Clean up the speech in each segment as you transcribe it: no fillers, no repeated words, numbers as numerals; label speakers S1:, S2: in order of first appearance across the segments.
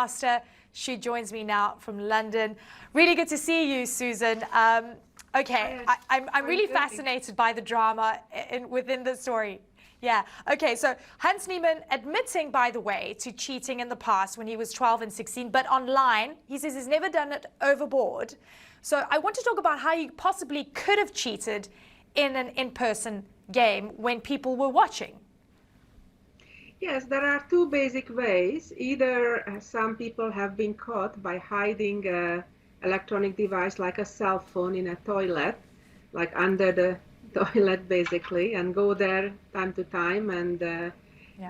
S1: Grandmaster. She joins me now from London. Really good to see you, Susan. Okay, I'm really fascinated by the drama within the story. Yeah, okay, so Hans Niemann admitting, by the way, to cheating in the past when he was 12 and 16, but online, he says he's never done it overboard. So I want to talk about how you possibly could have cheated in an in-person game when people were watching.
S2: Yes, there are two basic ways. Either some people have been caught by hiding an electronic device like a cell phone in a toilet, like under the toilet basically, and go there time to time and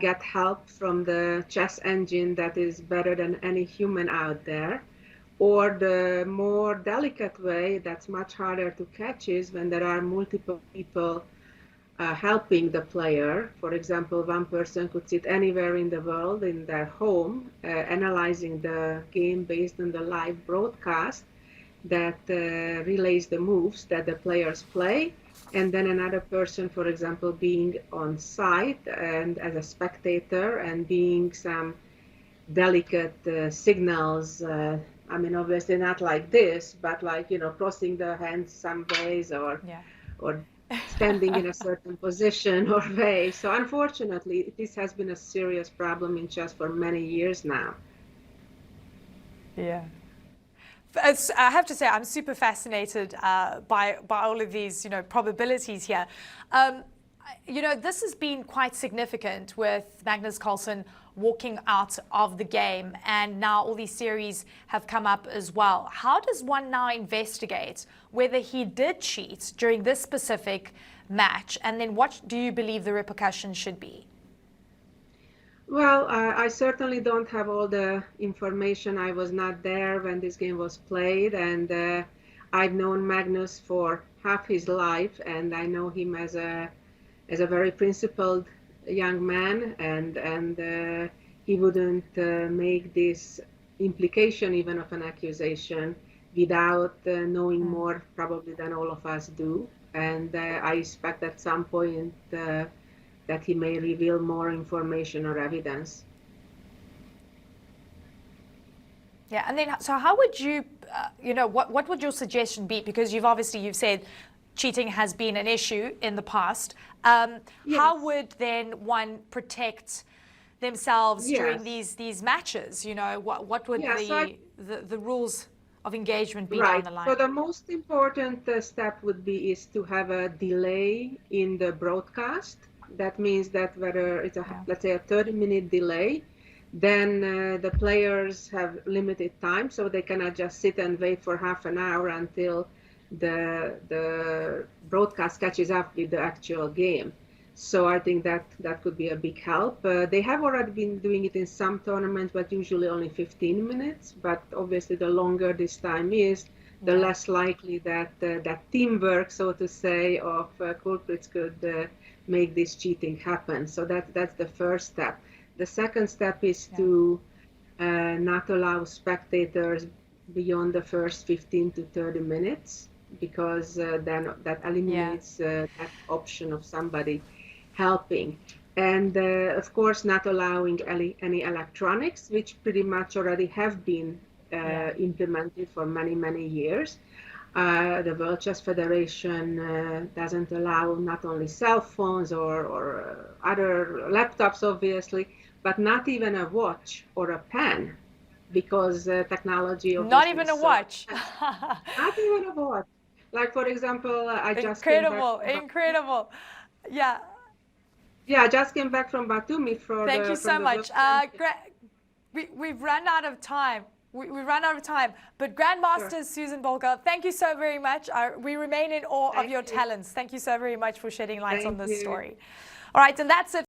S2: get help from the chess engine that is better than any human out there. Or the more delicate way that's much harder to catch is when there are multiple people helping the player. For example, one person could sit anywhere in the world in their home, analyzing the game based on the live broadcast that relays the moves that the players play. And then another person, for example, being on site and as a spectator and being some delicate signals. I mean, obviously not like this, but like, you know, crossing the hands some ways or standing in a certain position or way. So unfortunately, this has been a serious problem in chess for many years now.
S1: Yeah. I have to say, I'm super fascinated by all of these, probabilities here. This has been quite significant with Magnus Carlsen walking out of the game, and now all these series have come up as well. How does one now investigate whether he did cheat during this specific match, and then what do you believe the repercussions should be?
S2: Well, I certainly don't have all the information. I was not there when this game was played, and I've known Magnus for half his life, and I know him as a very principled young man, and he wouldn't make this implication even of an accusation without knowing more probably than all of us do. And I expect at some point that he may reveal more information or evidence.
S1: Yeah, and then so how would you, what would your suggestion be? Because you've said cheating has been an issue in the past. Yes. How would then one protect themselves during these matches? What would the rules of engagement be down the line?
S2: So the most important step would be to have a delay in the broadcast. That means that whether it's let's say a 30-minute delay, then the players have limited time, so they cannot just sit and wait for half an hour until the broadcast catches up with the actual game. So I think that could be a big help. They have already been doing it in some tournaments, but usually only 15 minutes. But obviously, the longer this time is, the less likely that that teamwork, so to say, of culprits could make this cheating happen. So that's the first step. The second step is to not allow spectators beyond the first 15 to 30 minutes, because then that eliminates that option of somebody helping. And of course, not allowing any electronics, which pretty much already have been implemented for many, many years. The World Chess Federation doesn't allow not only cell phones or other laptops, obviously, but not even a watch or a pen, because technology...
S1: Not even a watch.
S2: Not even a watch. Like, for example, I just
S1: Incredible. Yeah.
S2: Yeah, I just came back from Batumi for
S1: Thank you so much. We've run out of time. We've run out of time. But Grandmaster Susan Polgar, thank you so very much. We remain in awe of your talents. Thank you so very much for shedding light on this story. All right, and that's it.